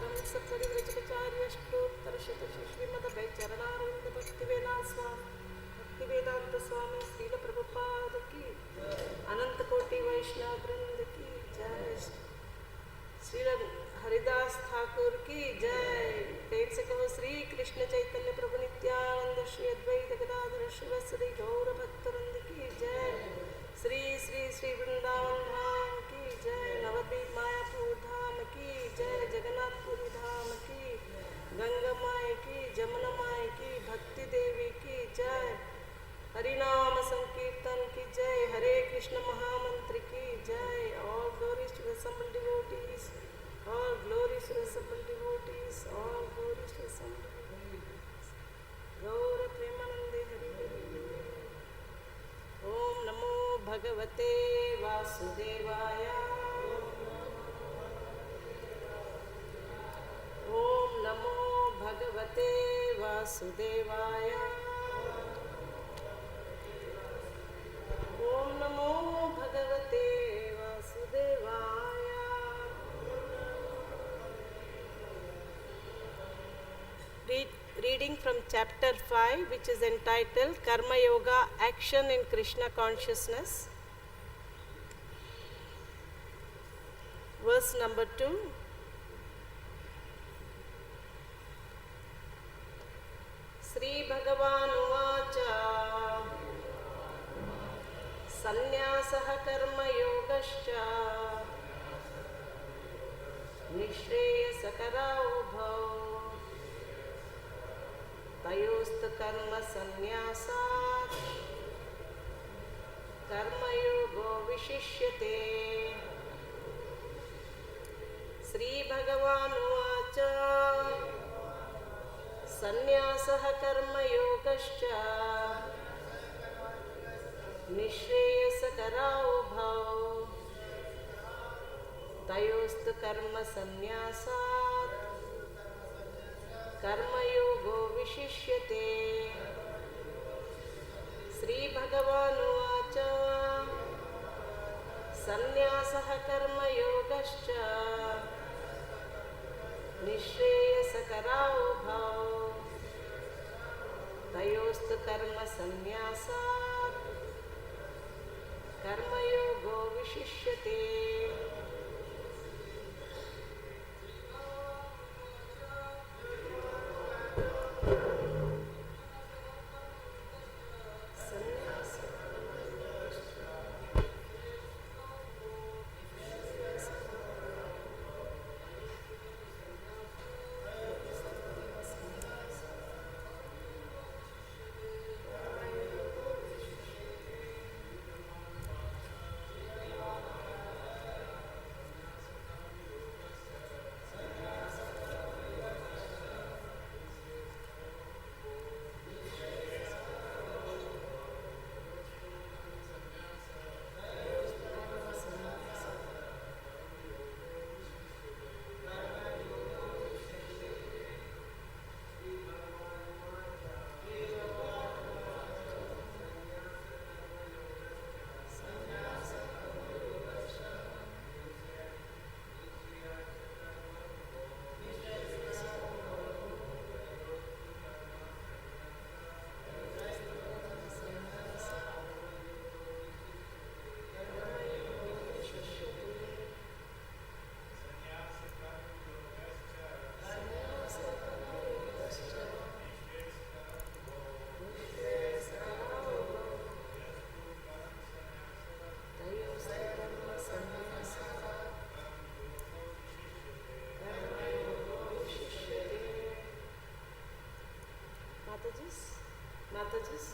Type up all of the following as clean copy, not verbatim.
Paramahansacharanam Sattarivrajakacharyashtottara-shata-shri-Mad-By.Chandra Bhaktivedanta Swami Srila Prabhupada ki Ananta Koti Vaishnava Vrinda ki Jai, Srila Haridas Thakur ki Jai, Pensa Kaho Sri Krishna Chaitanya Prabhu Nityananda Shri Advaita Gadadhara Shivasari Gaura Bhaktaranda ki Jai, Sri Sri Sri Vrindavan Dham ki Jai, Navadvip Mayapur Dham ki Jai, Jagannath Puri Dham ki, Ganga Mai ki, Jamuna Mai ki, Bhakti Devi ki Jai, Harinama Sankirtan ki Jai, Hare Krishna Mahamantra ki Jai. All glories to the assembled devotees, all glories to the assembled devotees, all glories to the assembled devotees. Gaura Premanande Hari Hari. Om Namo Bhagavate Vasudevaya. Om Namo Bhagavate Vasudevaya. Om Namo Bhagavate Vasudevaya. Reading from chapter 5, which is entitled Karma Yoga, Action in Krishna Consciousness. Verse number 2. Sri Bhagavan Uvacha Sannyasah Karma Yogascha Nishreyasakara Ubhau Tayost Karma Sannyasat Karma Yogo Vishishyate. Sri Bhagavan Uvacha Sannyasah Karma Yogascha Nishreyasakara Ubhau Tayost Karma Sannyasat Karma Yogo Vishishyate. Sri Bhagavan Uvacha Sannyasah Karma Yogascha Nishreyasakara Ubhau Tayost Karma Sannyasat Karma Yogo Vishishyate. Mataji's.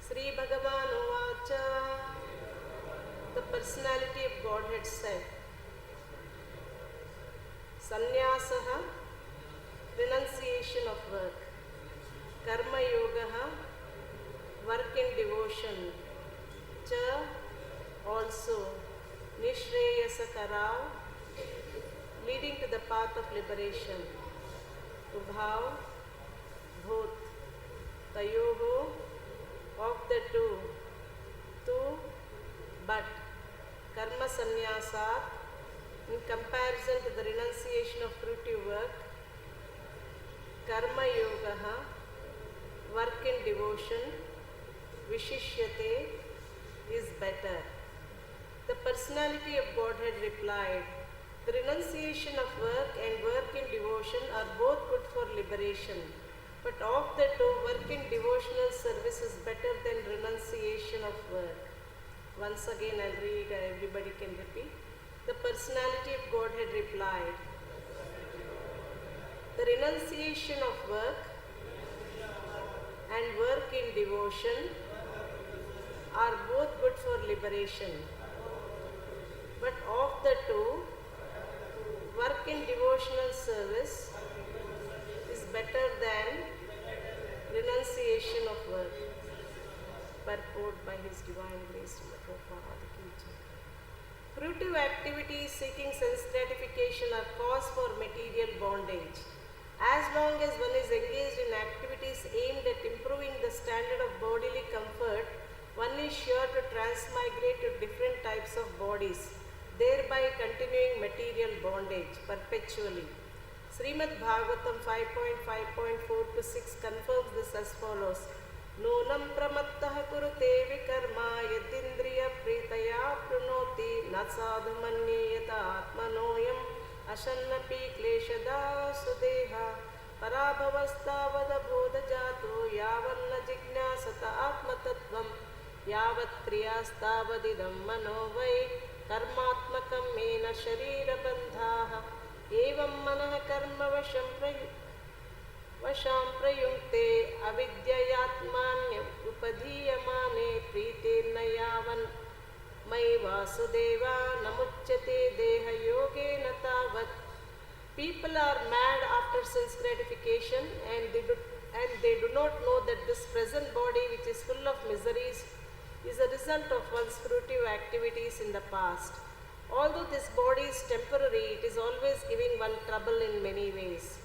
Sri Bhagavan Uvacha, the personality of Godhead said, Sannyasaha, renunciation of work, Karma Yogaha, work in devotion, Cha, Sakarav, leading to the path of liberation. Ubhav, both, Tayoho, of the two, tu, but, Karma Sannyasat, in comparison to the renunciation of fruitive work, Karma Yogaha, work in devotion, Vishishyate, is better. The personality of Godhead replied, the renunciation of work and work in devotion are both good for liberation, but of the two, work in devotional service is better than renunciation of work. Once again I'll read, everybody can repeat. The personality of Godhead replied, the renunciation of work and work in devotion are both good for liberation, but of the two, work in devotional service is better than renunciation of work. Purport by His Divine Grace, Srila Prabhupada Ki Jai. Fruitive activities seeking sense gratification are cause for material bondage. As long as one is engaged in activities aimed at improving the standard of bodily comfort, one is sure to transmigrate to different types of bodies, thereby continuing material bondage perpetually. Srimad Bhagavatam 5.5.4-6 confirms this as follows. Nunam pramattah kurute vikarma yadindriya pritaya prunoti natsadhu manyeyata atmanoyam ashannapi kleshada sudeha parabhavastavad bodhajato yavanna jignasata atmatattvam yavat kriyastavad mano vai karmatmakam mena sharira bandhaha evam manah karma vasham prayunkte avidyayatmanyam upadhiyamane pritenna yavan mai vasudeva namuchyate deha yogena tavat. People are mad after sense gratification and they do not know that this present body, which is full of miseries, is a result of one's fruitive activities in the past. Although this body is temporary, it is always giving one trouble in many ways.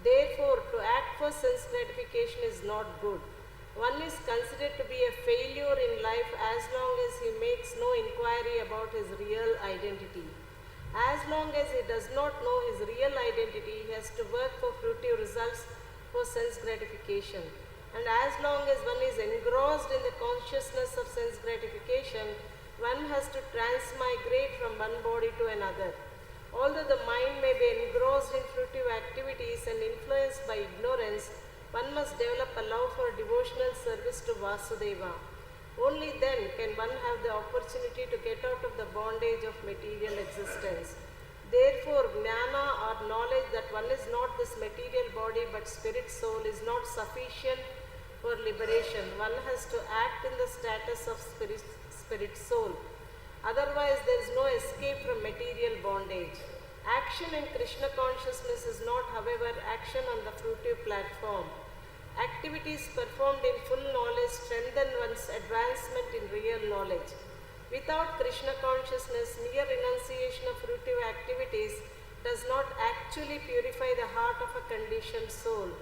Therefore, to act for sense gratification is not good. One is considered to be a failure in life as long as he makes no inquiry about his real identity. As long as he does not know his real identity, he has to work for fruitive results for sense gratification. And as long as one is engrossed in the consciousness of sense gratification, one has to transmigrate from one body to another. Although the mind may be engrossed in fruitive activities and influenced by ignorance, one must develop a love for devotional service to Vasudeva. Only then can one have the opportunity to get out of the bondage of material existence. Therefore, jnana or knowledge that one is not this material body but spirit soul is not sufficient for liberation. One has to act in the status of spirit soul. Otherwise, there is no escape from material bondage. Action in Krishna consciousness is not, however, action on the fruitive platform. Activities performed in full knowledge strengthen one's advancement in real knowledge. Without Krishna consciousness, mere renunciation of fruitive activities does not actually purify the heart of a conditioned soul.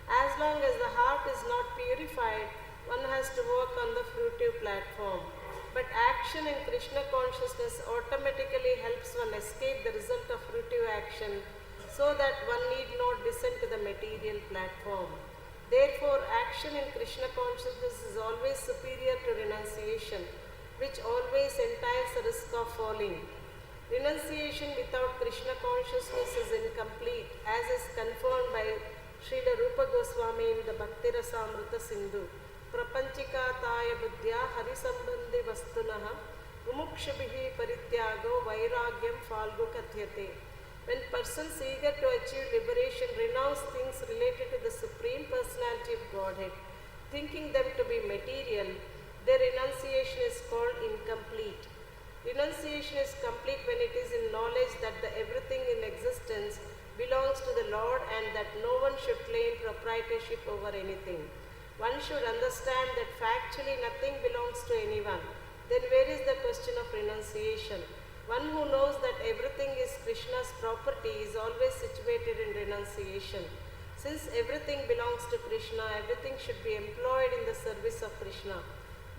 As long as the heart is not purified, one has to work on the fruitive platform. But action in Krishna consciousness automatically helps one escape the result of fruitive action, so that one need not descend to the material platform. Therefore, action in Krishna consciousness is always superior to renunciation, which always entails the risk of falling. Renunciation without Krishna consciousness is incomplete, as is confirmed by Srila Rupa Goswami in the Bhakti Rasamrita Sindhu. Prapanchikataya buddhya harisambandhi vastunaha mumukshabhihi parityago vairagyam falgu kathyate. When persons eager to achieve liberation renounce things related to the Supreme Personality of Godhead, thinking them to be material, their renunciation is called incomplete. Renunciation is complete when it is in knowledge that everything in existence belongs to the Lord and that no one should claim proprietorship over anything. One should understand that factually nothing belongs to anyone. Then where is the question of renunciation? One who knows that everything is Krishna's property is always situated in renunciation. Since everything belongs to Krishna, everything should be employed in the service of Krishna.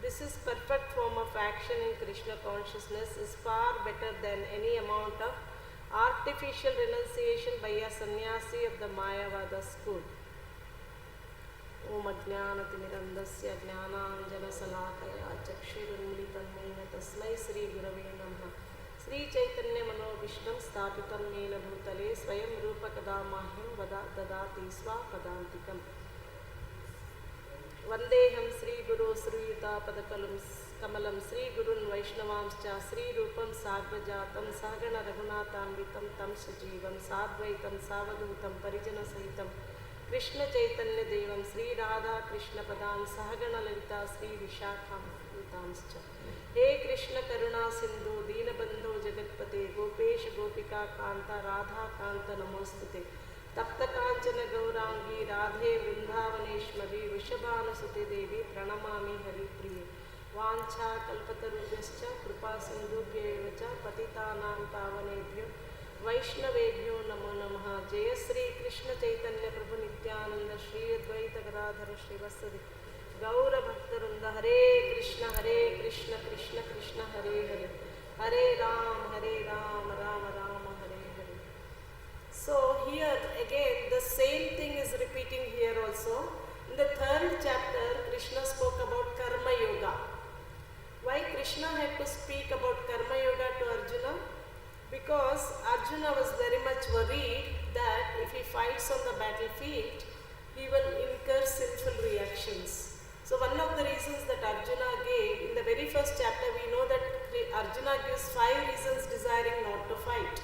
This is perfect form of action in Krishna consciousness is far better than any amount of artificial renunciation by a sannyasi of the Mayavada school. Om Ajnanatimirandasya Jnananjana Salakaya Chakshirunmilitam Mena Tasmai Sri Gurave Namaha Sri Chaitanya Manobhishnam Sthapitam Mena Bhutale Swayam Rupa Kadamahyam Dadati Swapadantikam Vandeham Sri Guru Sriyuta Padakalam Kamalam Sri Gurun Vaishnavamscha Sri Rupam Sagrajatam Sagana Raghunatamritam Tam Sajivam Sadvaitam Savadutam Parijana Sahitam Krishna Chaitanya Devam Sri Radha Krishna Padam Sahagana Lalita Sri Vishakham Utamscha He Krishna Karuna Sindhu Deenabandho Jagatpate Gopesh Gopika Kanta Radha Kanta Namostute Tapta Kanchana Gaurangi Radhe Vrindavaneshmari Vishabhana Sute Devi Pranamami Hari Priye Vancha Kalpatarubhyascha Kripa Sindhubhya Evacha Patitanam Pavanebhyo Vaishnavebhyo Namo Namaha Jaya Sri Krishna Chaitanya Prabhu Nityananda Shri Advaita Gadadhara Srivasadi Gaura Bhaktarunda Hare Krishna Krishna Krishna Hare Hare Hare Ram Ram Ram Hare Hare. So here again the same thing is repeating here also. In the 3rd chapter Krishna spoke about Karma Yoga. Why Krishna had to speak about Karma Yoga to Arjuna? Because Arjuna was very much worried that if he fights on the battlefield, he will incur sinful reactions. So one of the reasons that Arjuna gave, in the very first chapter we know that Arjuna gives 5 reasons desiring not to fight.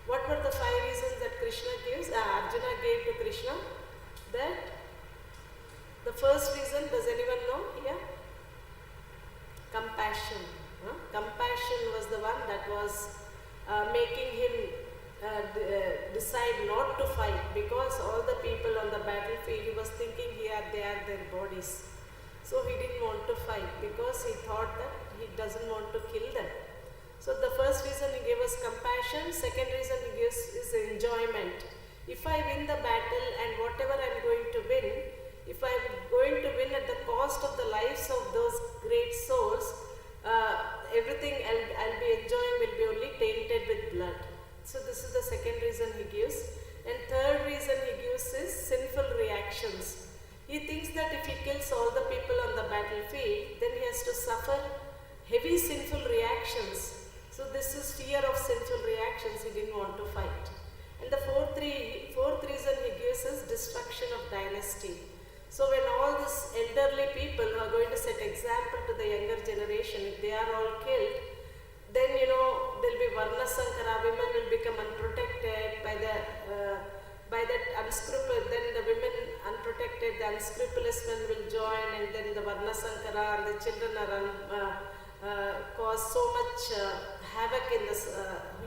What were the 5 reasons that Arjuna gave to Krishna? That the first reason, does anyone know here? Compassion. Compassion was the one that was making him decide not to fight, because all the people on the battlefield, he was thinking here they are their bodies. So he didn't want to fight because he thought that he doesn't want to kill them. So the first reason he gave us compassion, second reason he gives is enjoyment. If I win the battle and whatever I am going to win, if I am going to win at the cost of the lives of those great souls, everything I'll be enjoying will be only tainted with blood. So this is the second reason he gives. And third reason he gives is sinful reactions. He thinks that if he kills all the people on the battlefield, then he has to suffer heavy sinful reactions. So this is fear of sinful reactions. He didn't want to fight. And the fourth reason he gives is destruction of dynasty. So when all these elderly people are going to set example to the younger generation, if they are all killed, then there will be Varna Sankara, women will become unprotected by that unscrupulous, then the women unprotected, the unscrupulous men will join, and then the Varna Sankara and the children are cause so much havoc in the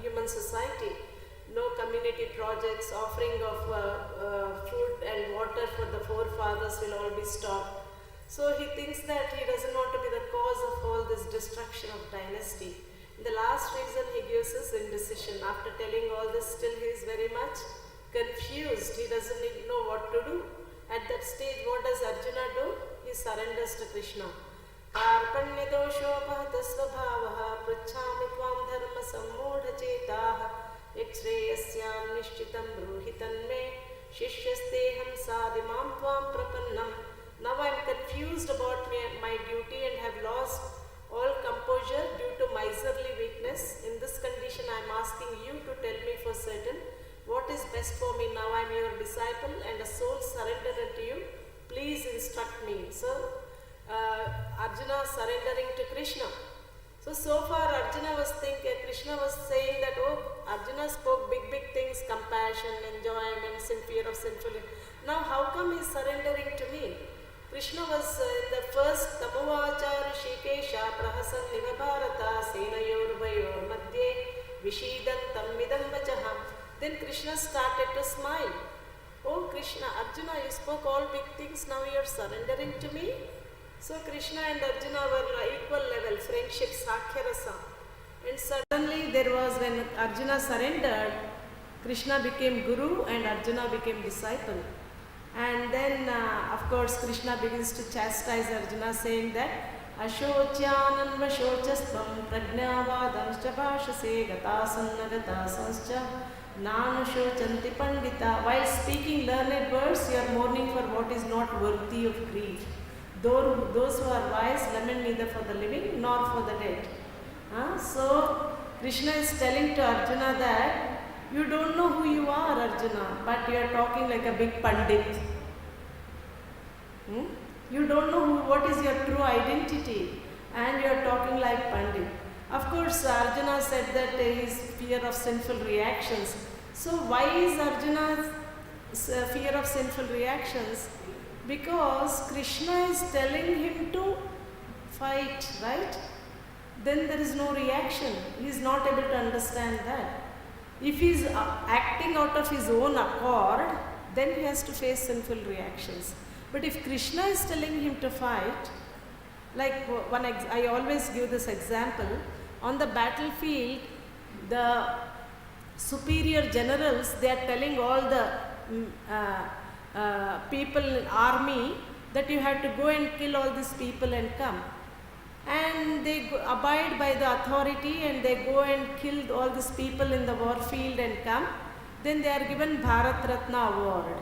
human society. No community projects, offering of food and water for the forefathers will all be stopped. So he thinks that he doesn't want to be the cause of all this destruction of dynasty. The last reason he gives is indecision. After telling all this, still he is very much confused. He doesn't know what to do. At that stage, what does Arjuna do? He surrenders to Krishna. Karpanya doshopahatha svabhavaha prachami tvam dharma sammudha chetaha Yaksreyasyam nishchitam bruhitan me shishyasteham sadimam tvam prapannam. Now I am confused about my duty and have lost all composure due to miserly weakness. In this condition I am asking you to tell me for certain what is best for me. Now I am your disciple and a soul surrendered unto you. Please instruct me. So Arjuna surrendering to Krishna. So far Arjuna was thinking, Krishna was saying that, Arjuna spoke big things, compassion, enjoyment, fear of sinful. Now how come he is surrendering to me? Krishna was in the first Tamuvacha Rishikesha Prahasan Nivabharata Senayorvayor Madhye Vishidantam Vidam Vachaha. Then Krishna started to smile. Oh Krishna, Arjuna, you spoke all big things, now you are surrendering to me? So Krishna and Arjuna were equal level, friendship, Sakhyarasa. And suddenly there was, when Arjuna surrendered, Krishna became Guru and Arjuna became disciple. And then, of course, Krishna begins to chastise Arjuna, saying that Ashocyanam Vashochastvam Prajnavadamscha Bhashase Gatasanagatasanscha Nanushocanti Pandita. While speaking learned words, you are mourning for what is not worthy of grief. Those who are wise lament neither for the living nor for the dead. So, Krishna is telling to Arjuna that you don't know who you are, Arjuna, but you are talking like a big pandit. You don't know what is your true identity, and you are talking like pandit. Of course, Arjuna said that his fear of sinful reactions. So why is Arjuna's fear of sinful reactions? Because Krishna is telling him to fight, right? Then there is no reaction. He is not able to understand that. If he is acting out of his own accord, then he has to face sinful reactions. But if Krishna is telling him to fight, like I always give this example, on the battlefield, the superior generals, they are telling all the people in army that you have to go and kill all these people and come. And they abide by the authority and they go and kill all these people in the war field and come. Then they are given Bharat Ratna award.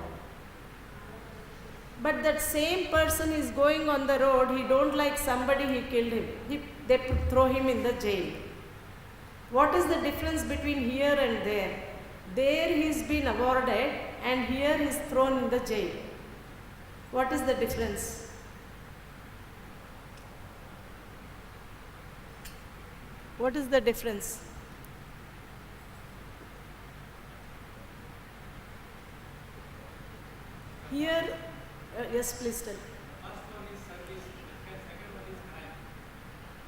But that same person is going on the road, he don't like somebody, he killed him. They throw him in the jail. What is the difference between here and there? There he's been awarded and here he's thrown in the jail. What is the difference? What is the difference? Here, yes, please tell.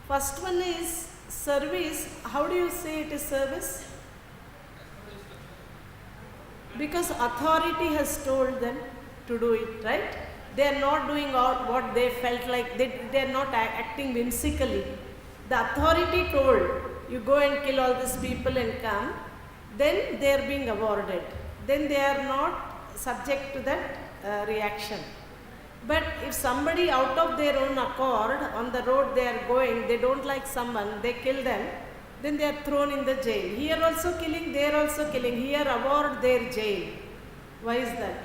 First one is service. How do you say it is service? Because authority has told them to do it, right? They are not doing what they felt like. They are not acting whimsically. The authority told, you go and kill all these people and come, then they are being awarded. Then they are not subject to that reaction. But if somebody out of their own accord, on the road they are going, they don't like someone, they kill them, then they are thrown in the jail. Here also killing, there also killing. Here award, there jail. Why is that?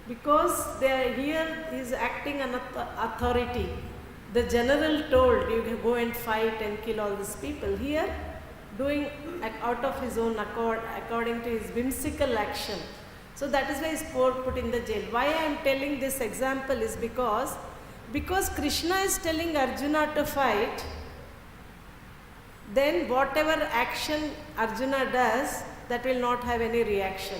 Because here is acting on authority. The general told you go and fight and kill all these people. Here, doing out of his own accord, according to his whimsical action. So that is why he is put in the jail. Why I am telling this example is because Krishna is telling Arjuna to fight, then whatever action Arjuna does, that will not have any reaction.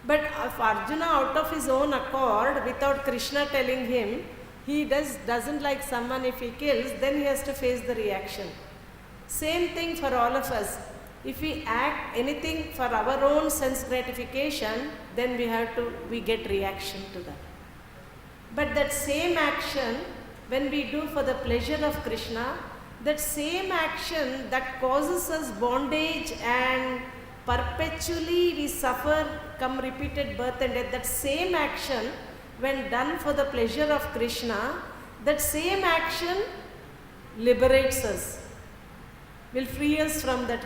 But if Arjuna out of his own accord, without Krishna telling him, he doesn't like someone, if he kills, then he has to face the reaction. Same thing for all of us. If we act anything for our own sense gratification, then we get reaction to that. But that same action, when we do for the pleasure of Krishna, that same action that causes us bondage and perpetually we suffer, come repeated birth and death, that same action, when done for the pleasure of Krishna, that same action liberates us, will free us from that